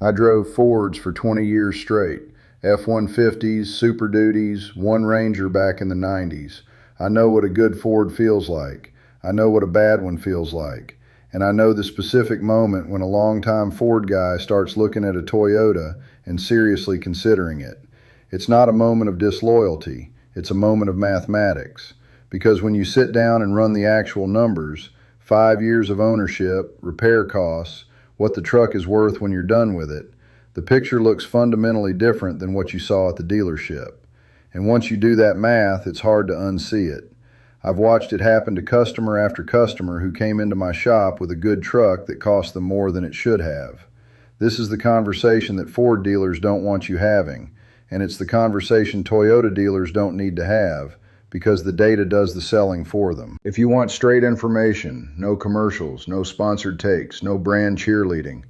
I drove Fords for 20 years straight. F-150s, Super Duties, one Ranger back in the 90s. I know what a good Ford feels like. I know what a bad one feels like. And I know the specific moment when a longtime Ford guy starts looking at a Toyota and seriously considering it. It's not a moment of disloyalty. It's a moment of mathematics. Because when you sit down and run the actual numbers, 5 years of ownership, repair costs, what the truck is worth when you're done with it, the picture looks fundamentally different than what you saw at the dealership. And once you do that math, it's hard to unsee it. I've watched it happen to customer after customer who came into my shop with a good truck that cost them more than it should have. This is the conversation that Ford dealers don't want you having, and it's the conversation Toyota dealers don't need to have, because the data does the selling for them. If you want straight information, no commercials, no sponsored takes, no brand cheerleading,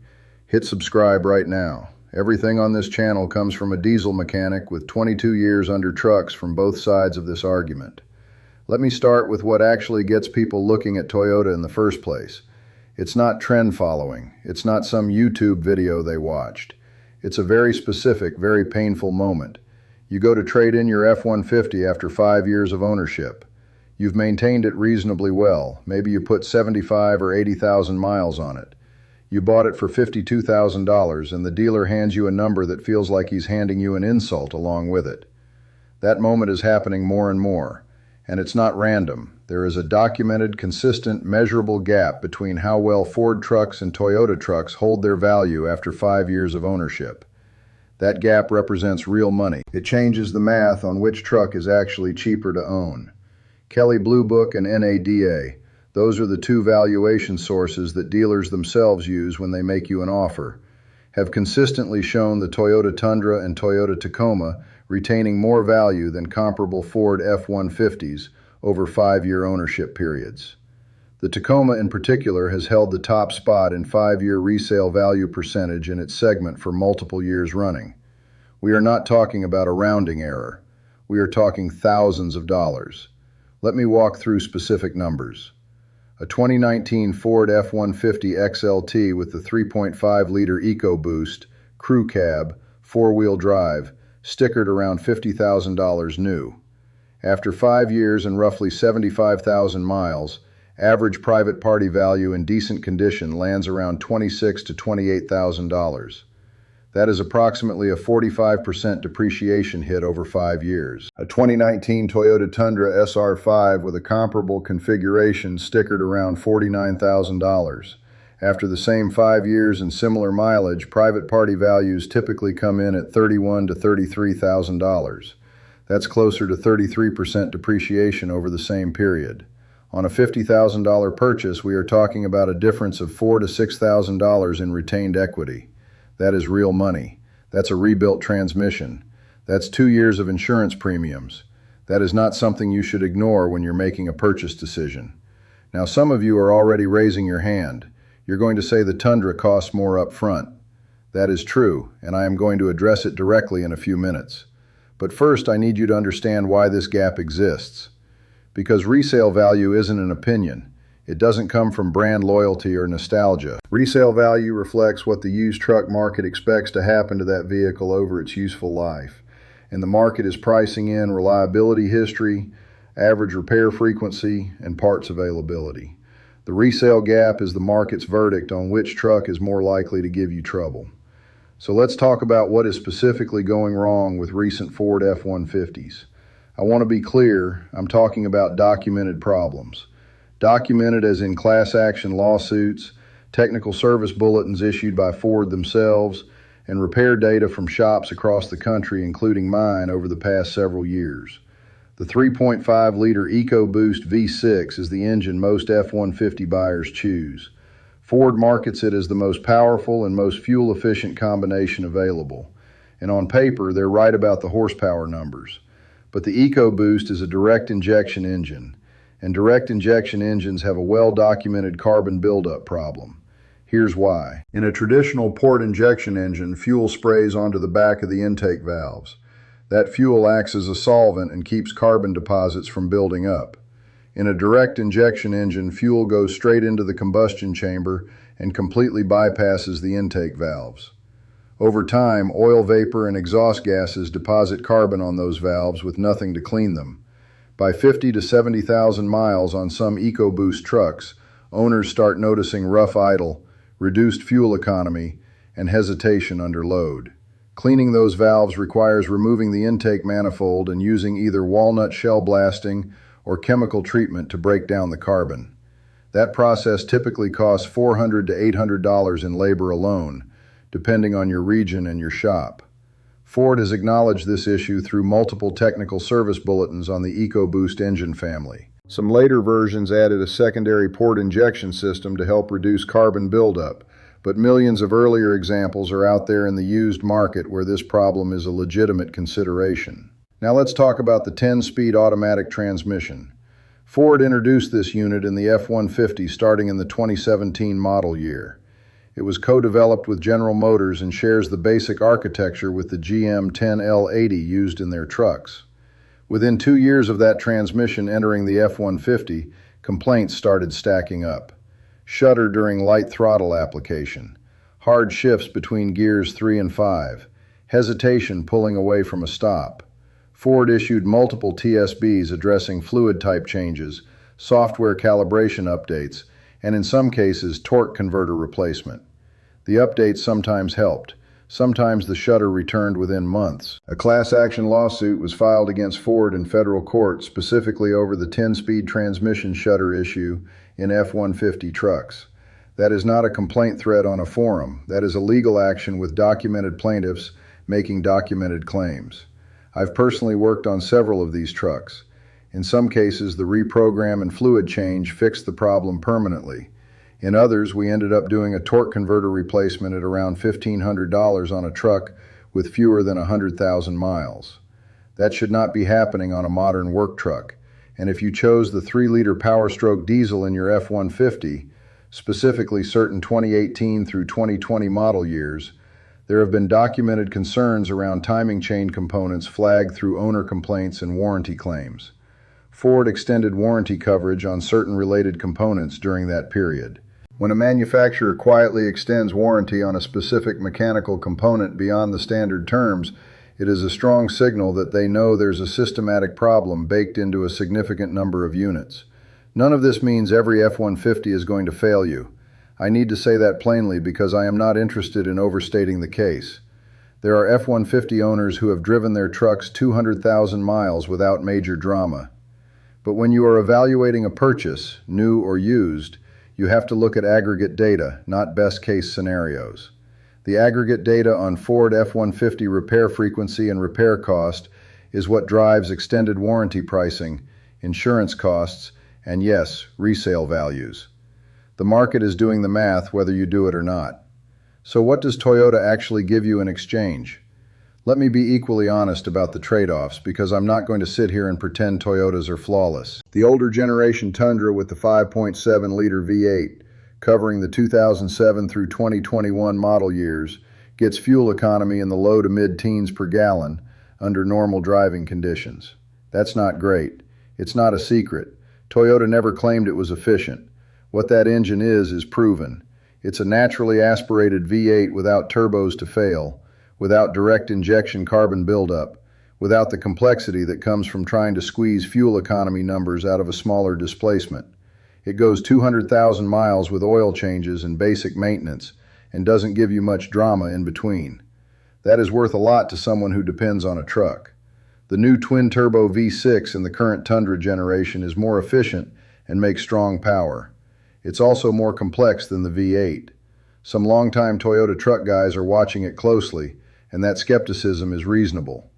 hit subscribe right now. Everything on this channel comes from a diesel mechanic with 22 years under trucks from both sides of this argument. Let me start with what actually gets people looking at Toyota in the first place. It's not trend following. It's not some YouTube video they watched. It's a very specific, very painful moment. You go to trade in your F-150 after 5 years of ownership. You've maintained it reasonably well. Maybe you put 75 or 80,000 miles on it. You bought it for $52,000 and the dealer hands you a number that feels like he's handing you an insult along with it. That moment is happening more and more. And it's not random. There is a documented, consistent, measurable gap between how well Ford trucks and Toyota trucks hold their value after 5 years of ownership. That gap represents real money. It changes the math on which truck is actually cheaper to own. Kelley Blue Book and NADA, those are the two valuation sources that dealers themselves use when they make you an offer, have consistently shown the Toyota Tundra and Toyota Tacoma retaining more value than comparable Ford F-150s over 5-year ownership periods. The Tacoma in particular has held the top spot in 5-year resale value percentage in its segment for multiple years running. We are not talking about a rounding error. We are talking thousands of dollars. Let me walk through specific numbers. A 2019 Ford F-150 XLT with the 3.5-liter EcoBoost, crew cab, 4-wheel drive, stickered around $50,000 new. After 5 years and roughly 75,000 miles, average private party value in decent condition lands around $26,000 to $28,000. That is approximately a 45% depreciation hit over 5 years. A 2019 Toyota Tundra SR5 with a comparable configuration stickered around $49,000. After the same 5 years and similar mileage, private party values typically come in at $31,000 to $33,000. That's closer to 33% depreciation over the same period. On a $50,000 purchase, we are talking about a difference of $4,000 to $6,000 in retained equity. That is real money. That's a rebuilt transmission. That's 2 years of insurance premiums. That is not something you should ignore when you're making a purchase decision. Now, some of you are already raising your hand. You're going to say the Tundra costs more up front. That is true, and I am going to address it directly in a few minutes. But first, I need you to understand why this gap exists. Because resale value isn't an opinion. It doesn't come from brand loyalty or nostalgia. Resale value reflects what the used truck market expects to happen to that vehicle over its useful life. And the market is pricing in reliability history, average repair frequency, and parts availability. The resale gap is the market's verdict on which truck is more likely to give you trouble. So let's talk about what is specifically going wrong with recent Ford F-150s. I want to be clear, I'm talking about documented problems. Documented as in class action lawsuits, technical service bulletins issued by Ford themselves, and repair data from shops across the country, including mine, over the past several years. The 3.5-liter EcoBoost V6 is the engine most F-150 buyers choose. Ford markets it as the most powerful and most fuel-efficient combination available. And on paper, they're right about the horsepower numbers. But the EcoBoost is a direct injection engine, and direct injection engines have a well-documented carbon buildup problem. Here's why. In a traditional port injection engine, fuel sprays onto the back of the intake valves. That fuel acts as a solvent and keeps carbon deposits from building up. In a direct injection engine, fuel goes straight into the combustion chamber and completely bypasses the intake valves. Over time, oil vapor and exhaust gases deposit carbon on those valves with nothing to clean them. By 50 to 70,000 miles on some EcoBoost trucks, owners start noticing rough idle, reduced fuel economy, and hesitation under load. Cleaning those valves requires removing the intake manifold and using either walnut shell blasting or chemical treatment to break down the carbon. That process typically costs $400 to $800 in labor alone, depending on your region and your shop. Ford has acknowledged this issue through multiple technical service bulletins on the EcoBoost engine family. Some later versions added a secondary port injection system to help reduce carbon buildup, but millions of earlier examples are out there in the used market where this problem is a legitimate consideration. Now let's talk about the 10-speed automatic transmission. Ford introduced this unit in the F-150 starting in the 2017 model year. It was co-developed with General Motors and shares the basic architecture with the GM 10L80 used in their trucks. Within 2 years of that transmission entering the F-150, complaints started stacking up. Shudder during light throttle application, hard shifts between gears 3 and 5, hesitation pulling away from a stop. Ford issued multiple TSBs addressing fluid type changes, software calibration updates, and in some cases, torque converter replacement. The updates sometimes helped. Sometimes the shudder returned within months. A class action lawsuit was filed against Ford in federal court specifically over the 10-speed transmission shudder issue in F-150 trucks. That is not a complaint thread on a forum. That is a legal action with documented plaintiffs making documented claims. I've personally worked on several of these trucks. In some cases, the reprogram and fluid change fixed the problem permanently. In others, we ended up doing a torque converter replacement at around $1,500 on a truck with fewer than 100,000 miles. That should not be happening on a modern work truck. And if you chose the 3-liter Power Stroke diesel in your F-150, specifically certain 2018 through 2020 model years, there have been documented concerns around timing chain components flagged through owner complaints and warranty claims. Ford extended warranty coverage on certain related components during that period. When a manufacturer quietly extends warranty on a specific mechanical component beyond the standard terms, it is a strong signal that they know there's a systematic problem baked into a significant number of units. None of this means every F-150 is going to fail you. I need to say that plainly because I am not interested in overstating the case. There are F-150 owners who have driven their trucks 200,000 miles without major drama. But when you are evaluating a purchase, new or used, you have to look at aggregate data, not best-case scenarios. The aggregate data on Ford F-150 repair frequency and repair cost is what drives extended warranty pricing, insurance costs, and yes, resale values. The market is doing the math whether you do it or not. So what does Toyota actually give you in exchange? Let me be equally honest about the trade-offs because I'm not going to sit here and pretend Toyotas are flawless. The older generation Tundra with the 5.7-liter V8, covering the 2007 through 2021 model years, gets fuel economy in the low to mid-teens per gallon under normal driving conditions. That's not great. It's not a secret. Toyota never claimed it was efficient. What that engine is proven. It's a naturally aspirated V8 without turbos to fail, without direct injection carbon buildup, without the complexity that comes from trying to squeeze fuel economy numbers out of a smaller displacement. It goes 200,000 miles with oil changes and basic maintenance and doesn't give you much drama in between. That is worth a lot to someone who depends on a truck. The new twin-turbo V6 in the current Tundra generation is more efficient and makes strong power. It's also more complex than the V8. Some longtime Toyota truck guys are watching it closely, and that skepticism is reasonable.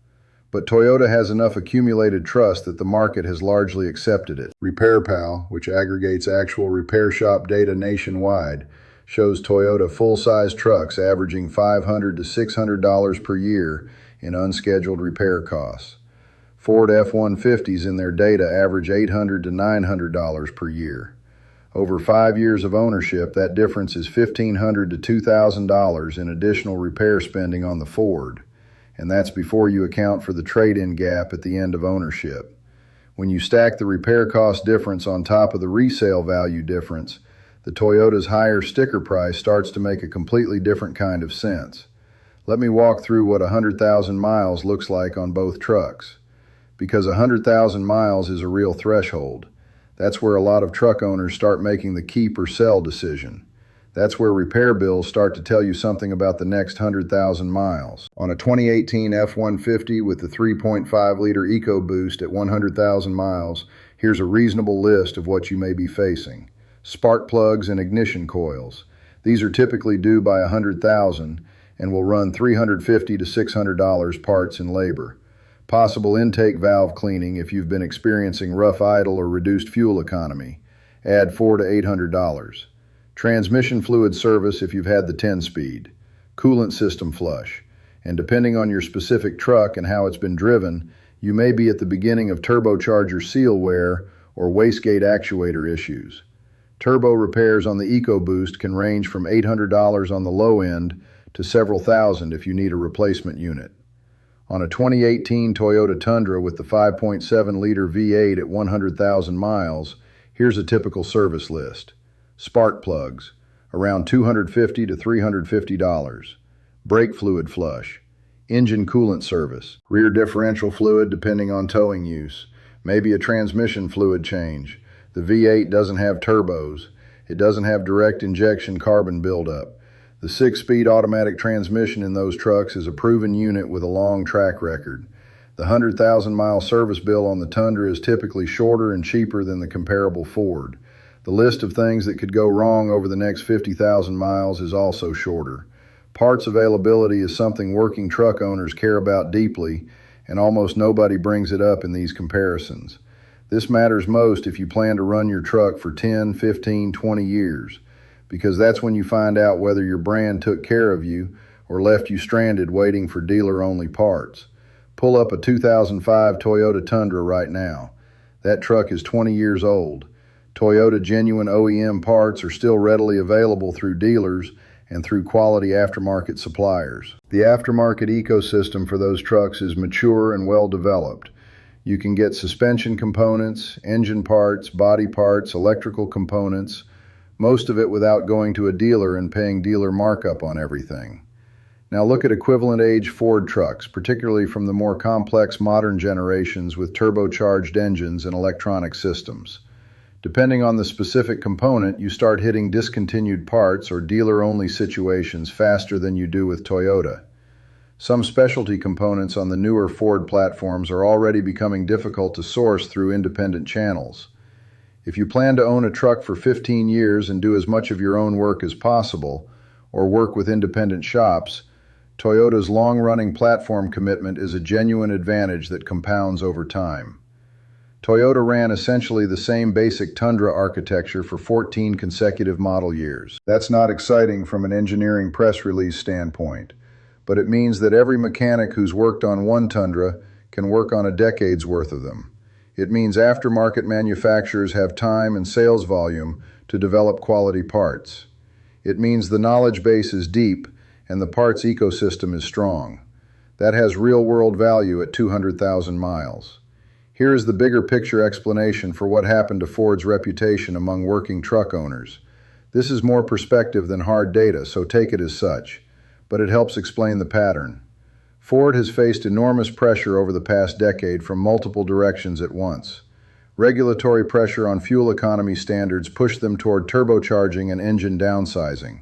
But Toyota has enough accumulated trust that the market has largely accepted it. RepairPal, which aggregates actual repair shop data nationwide, shows Toyota full-size trucks averaging $500 to $600 per year in unscheduled repair costs. Ford F-150s in their data average $800 to $900 per year. Over 5 years of ownership, that difference is $1,500 to $2,000 in additional repair spending on the Ford, and that's before you account for the trade-in gap at the end of ownership. When you stack the repair cost difference on top of the resale value difference, the Toyota's higher sticker price starts to make a completely different kind of sense. Let me walk through what 100,000 miles looks like on both trucks. Because 100,000 miles is a real threshold. That's where a lot of truck owners start making the keep or sell decision. That's where repair bills start to tell you something about the next 100,000 miles. On a 2018 F-150 with the 3.5-liter EcoBoost at 100,000 miles, here's a reasonable list of what you may be facing. Spark plugs and ignition coils. These are typically due by 100,000 and will run $350 to $600 parts and labor. Possible intake valve cleaning if you've been experiencing rough idle or reduced fuel economy. Add $400 to $800. Transmission fluid service if you've had the 10-speed. Coolant system flush. And depending on your specific truck and how it's been driven, you may be at the beginning of turbocharger seal wear or wastegate actuator issues. Turbo repairs on the EcoBoost can range from $800 on the low end to several thousand if you need a replacement unit. On a 2018 Toyota Tundra with the 5.7-liter V8 at 100,000 miles, here's a typical service list. Spark plugs, around $250 to $350. Brake fluid flush. Engine coolant service. Rear differential fluid depending on towing use. Maybe a transmission fluid change. The V8 doesn't have turbos. It doesn't have direct injection carbon buildup. The 6-speed automatic transmission in those trucks is a proven unit with a long track record. The 100,000-mile service bill on the Tundra is typically shorter and cheaper than the comparable Ford. The list of things that could go wrong over the next 50,000 miles is also shorter. Parts availability is something working truck owners care about deeply, and almost nobody brings it up in these comparisons. This matters most if you plan to run your truck for 10, 15, 20 years. Because that's when you find out whether your brand took care of you or left you stranded waiting for dealer-only parts. Pull up a 2005 Toyota Tundra right now. That truck is 20 years old. Toyota genuine OEM parts are still readily available through dealers and through quality aftermarket suppliers. The aftermarket ecosystem for those trucks is mature and well developed. You can get suspension components, engine parts, body parts, electrical components, most of it without going to a dealer and paying dealer markup on everything. Now look at equivalent age Ford trucks, particularly from the more complex modern generations with turbocharged engines and electronic systems. Depending on the specific component, you start hitting discontinued parts or dealer-only situations faster than you do with Toyota. Some specialty components on the newer Ford platforms are already becoming difficult to source through independent channels. If you plan to own a truck for 15 years and do as much of your own work as possible, or work with independent shops, Toyota's long-running platform commitment is a genuine advantage that compounds over time. Toyota ran essentially the same basic Tundra architecture for 14 consecutive model years. That's not exciting from an engineering press release standpoint, but it means that every mechanic who's worked on one Tundra can work on a decade's worth of them. It means aftermarket manufacturers have time and sales volume to develop quality parts. It means the knowledge base is deep and the parts ecosystem is strong. That has real-world value at 200,000 miles. Here is the bigger picture explanation for what happened to Ford's reputation among working truck owners. This is more perspective than hard data, so take it as such, but it helps explain the pattern. Ford has faced enormous pressure over the past decade from multiple directions at once. Regulatory pressure on fuel economy standards pushed them toward turbocharging and engine downsizing.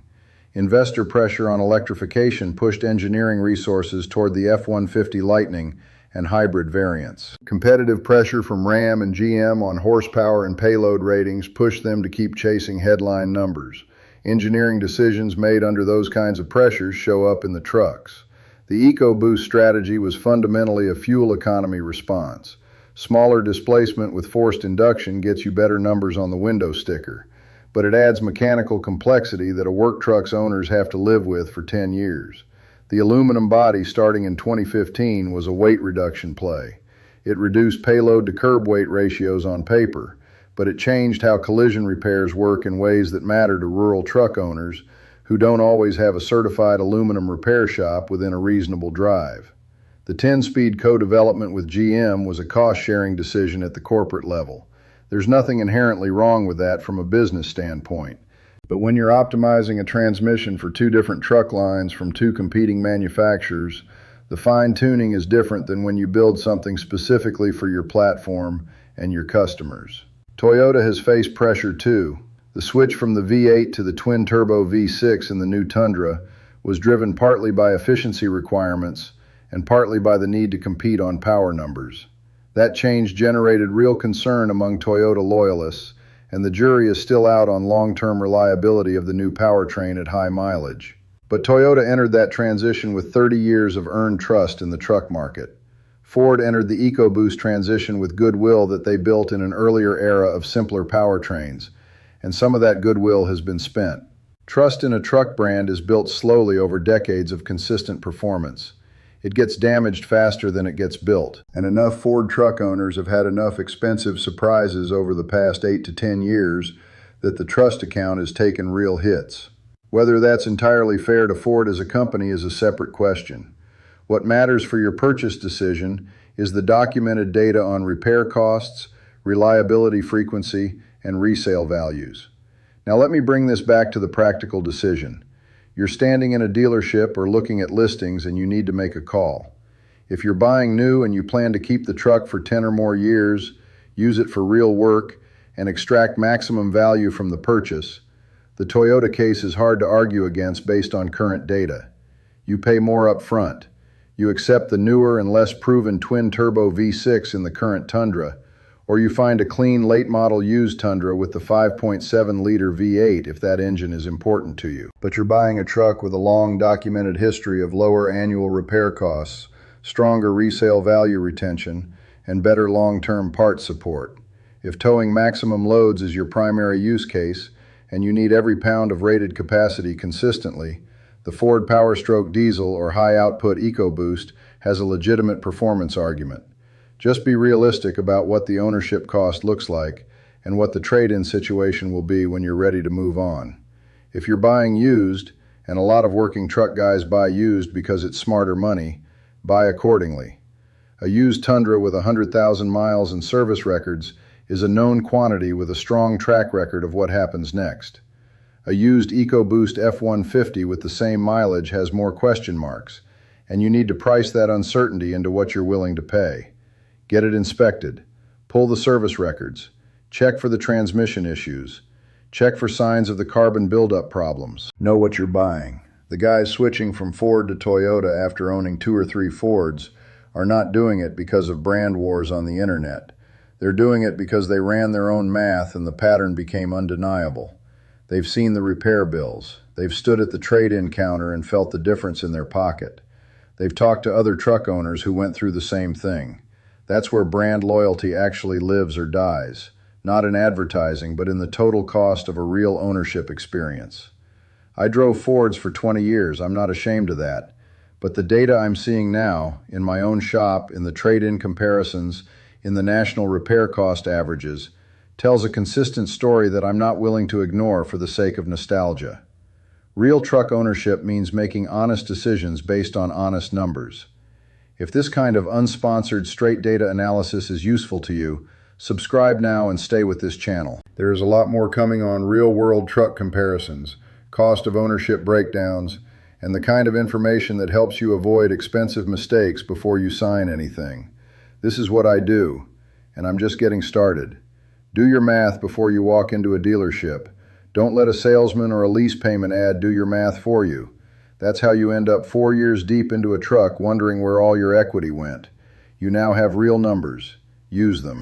Investor pressure on electrification pushed engineering resources toward the F-150 Lightning and hybrid variants. Competitive pressure from Ram and GM on horsepower and payload ratings pushed them to keep chasing headline numbers. Engineering decisions made under those kinds of pressures show up in the trucks. The EcoBoost strategy was fundamentally a fuel economy response. Smaller displacement with forced induction gets you better numbers on the window sticker, but it adds mechanical complexity that a work truck's owners have to live with for 10 years. The aluminum body starting in 2015 was a weight reduction play. It reduced payload to curb weight ratios on paper, but it changed how collision repairs work in ways that matter to rural truck owners who don't always have a certified aluminum repair shop within a reasonable drive. The 10-speed co-development with GM was a cost-sharing decision at the corporate level. There's nothing inherently wrong with that from a business standpoint. But when you're optimizing a transmission for two different truck lines from two competing manufacturers, the fine-tuning is different than when you build something specifically for your platform and your customers. Toyota has faced pressure too. The switch from the V8 to the twin-turbo V6 in the new Tundra was driven partly by efficiency requirements and partly by the need to compete on power numbers. That change generated real concern among Toyota loyalists, and the jury is still out on long-term reliability of the new powertrain at high mileage. But Toyota entered that transition with 30 years of earned trust in the truck market. Ford entered the EcoBoost transition with goodwill that they built in an earlier era of simpler powertrains, and some of that goodwill has been spent. Trust in a truck brand is built slowly over decades of consistent performance. It gets damaged faster than it gets built, and enough Ford truck owners have had enough expensive surprises over the past 8 to 10 years that the trust account has taken real hits. Whether that's entirely fair to Ford as a company is a separate question. What matters for your purchase decision is the documented data on repair costs, reliability frequency, and resale values. Now let me bring this back to the practical decision. You're standing in a dealership or looking at listings and you need to make a call. If you're buying new and you plan to keep the truck for 10 or more years, use it for real work, and extract maximum value from the purchase, the Toyota case is hard to argue against based on current data. You pay more up front. You accept the newer and less proven twin-turbo V6 in the current Tundra, or you find a clean late-model used Tundra with the 5.7-liter V8 if that engine is important to you. But you're buying a truck with a long documented history of lower annual repair costs, stronger resale value retention, and better long-term parts support. If towing maximum loads is your primary use case, and you need every pound of rated capacity consistently, the Ford Powerstroke Diesel or high-output EcoBoost has a legitimate performance argument. Just be realistic about what the ownership cost looks like and what the trade-in situation will be when you're ready to move on. If you're buying used, and a lot of working truck guys buy used because it's smarter money, buy accordingly. A used Tundra with 100,000 miles and service records is a known quantity with a strong track record of what happens next. A used EcoBoost F-150 with the same mileage has more question marks, and you need to price that uncertainty into what you're willing to pay. Get it inspected. Pull the service records. Check for the transmission issues. Check for signs of the carbon buildup problems. Know what you're buying. The guys switching from Ford to Toyota after owning 2 or 3 Fords are not doing it because of brand wars on the internet. They're doing it because they ran their own math and the pattern became undeniable. They've seen the repair bills. They've stood at the trade-in counter and felt the difference in their pocket. They've talked to other truck owners who went through the same thing. That's where brand loyalty actually lives or dies, not in advertising, but in the total cost of a real ownership experience. I drove Fords for 20 years. I'm not ashamed of that. But the data I'm seeing now, in my own shop, in the trade-in comparisons, in the national repair cost averages, tells a consistent story that I'm not willing to ignore for the sake of nostalgia. Real truck ownership means making honest decisions based on honest numbers. If this kind of unsponsored straight data analysis is useful to you, subscribe now and stay with this channel. There is a lot more coming on real-world truck comparisons, cost of ownership breakdowns, and the kind of information that helps you avoid expensive mistakes before you sign anything. This is what I do, and I'm just getting started. Do your math before you walk into a dealership. Don't let a salesman or a lease payment ad do your math for you. That's how you end up 4 years deep into a truck wondering where all your equity went. You now have real numbers. Use them.